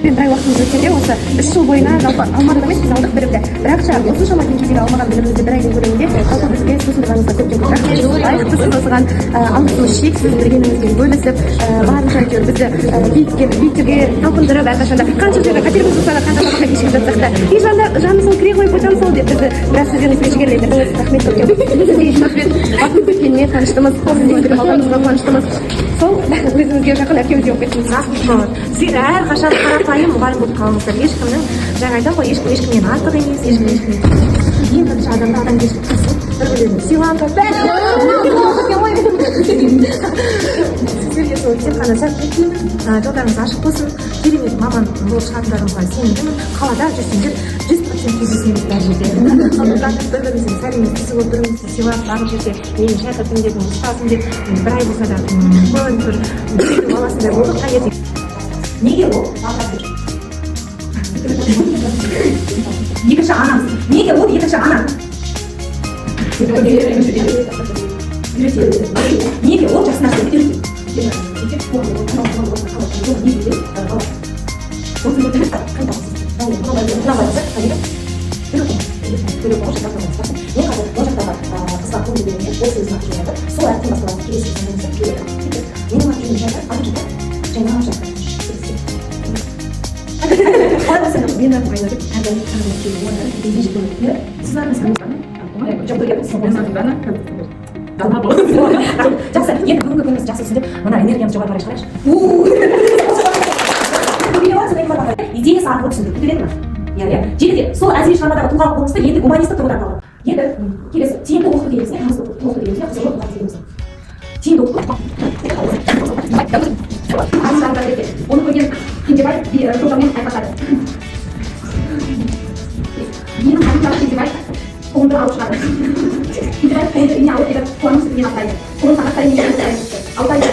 мен бір ай уақытымыз өткенде осы 3 жыл бойына жалпы алмадық емес, біз алдық білімді. Бірақша осыншама деңгейдегі алмаған білімімізді бір айдың көлемінде жалпы бізге сусындырғаныңызға көптен көп рахмет. Лайықтысыз осыған алғысымыз шексіз, білгеніңізбен бөлісіп, барынша әйтеуір бізді биіктерге талпындырып, әрқашанда қанша жерде қателігіміз болса да қанша сабаққа кешігіп жатсақ та ей жаным сол кіре қойып отырамын сол деп бізді біраз сөздеріңізбен жігерлендірдіңіз. Рахмет көптен. Сізге шынымен басымыз өткеніне қуаныштымыз, қолымыздан білім алғанымызға қуаныштымыз. Сол өзіңізге жақын әпкеміздей болып кеттіңіз. Рахмет. Сіздер әрқашан қарапайым мұғалім болып қалыңыздар. Ешкімнің жаңа айтамын ғой, ешкімнен артық емес, ешкімнен ең бірінші адамда адамгершілік болсын, бір-бірлерін сыйлаңдар. Сіздерге сол тек қана сәттілік тілеймін, жолдарыңыз ашық болсын, керемет маман болып шығатындарыңызға сенімдімін. Қалада жүрсеңдер 100% кездесеміз бар жерде. Сондықтан бір-біріміздің сәлемімізді түсіп бір-бірімізді сыйлап барлық жерде менің шәкіртім деп, ұстазым деп бір ай болса да көрініп бір баласындай болдық таңертең. Неге ол? Екінші анам. Неге ол екінші анам? Неге ол жақсы нәрсе үйретеді? Мен айнұрып жақсы, енді бүгінгі күніміз жақсы өтсін деп мына энергиямыз жоғары қарай шығарайықшы. Идеясы арқылы түсіндіріп күтіледі ма? Желіде сол әзіл шығармадағы тұлғалық болмысты енді гуманистік тұрғыдан алып. Енді келесі тиімді оқыту дегеніміз не? Танысты оқыту дегеніміз не? Қызығы жоқ оқыту дегеніміз. Тиімді оқыту. Оны көрген Кенжебай жолдармен айқасады. Менің қасымдағы Кенжебай қолымды алып шығады. Кенжебай қолымды үйіне алып келіп қуаным үстінен аттайды. Қолын сағаттайын мен аттайды. Алтайды.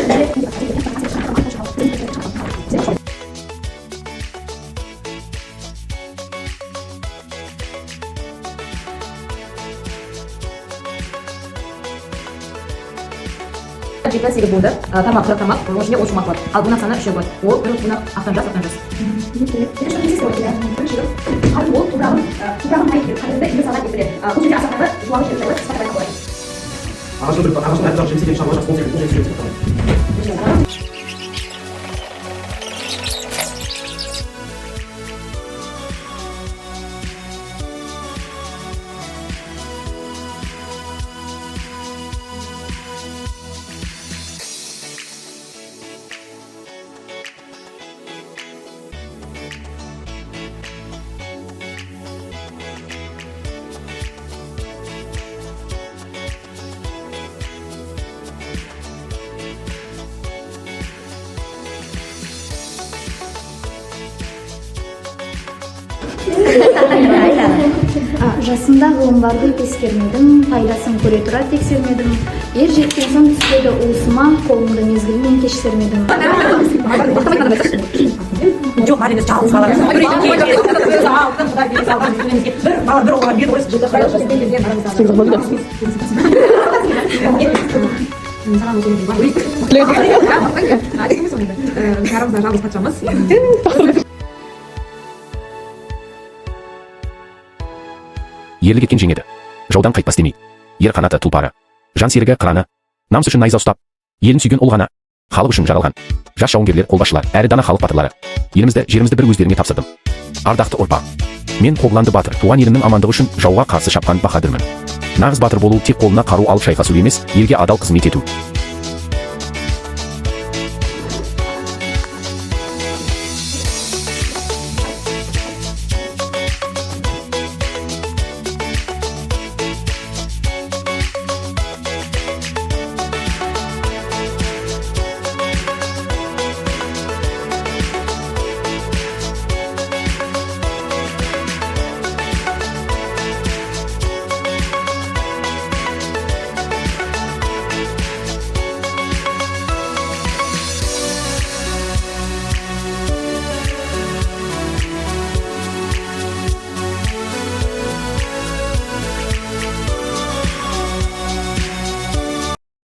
Жиырма 8 болды. Тамақ, тамақ, оның ішінде 10 шумақ бар. Ал бұнақ саны 3 бар. Ол бір бұнақ ақтан жас. Ол тұлғағын қайтып, қайтында үйге сағат кетіреді. Бұл жерде асақтағы жуалы жерді сақтабай қалай. Ағашын айтырақ жемседен шамға жас, ол жерде Жасымда ғылымдарды тескермедім, пайдасын көре тұра тексермедім. Ер жеткен соң түспеді уысыма, қолымды мезгілмен кешсермедім. Жоқ, бар емес, жалғыз бала. Ерлік еткен жеңеді. Жаудан қайтпас демей. Ер қанаты тұлпары. Жан серігі қыраны. Намыс үшін найза ұстап. Елін сүйген ұл ғана. Халық үшін жаралған. Жас жауынгерлер, қолбасшылар, әрі дана халық батырлары. Елімізді, жерімізді бір өздеріңе тапсырдым. Ардақты ұрпақ. Мен Қобланды батыр, туған елімнің амандығы үшін жауға қарсы шапқан баһадүрмін. Нағыз батыр болу тек қолына қару алып шайқасу емес, елге адал қызмет ету.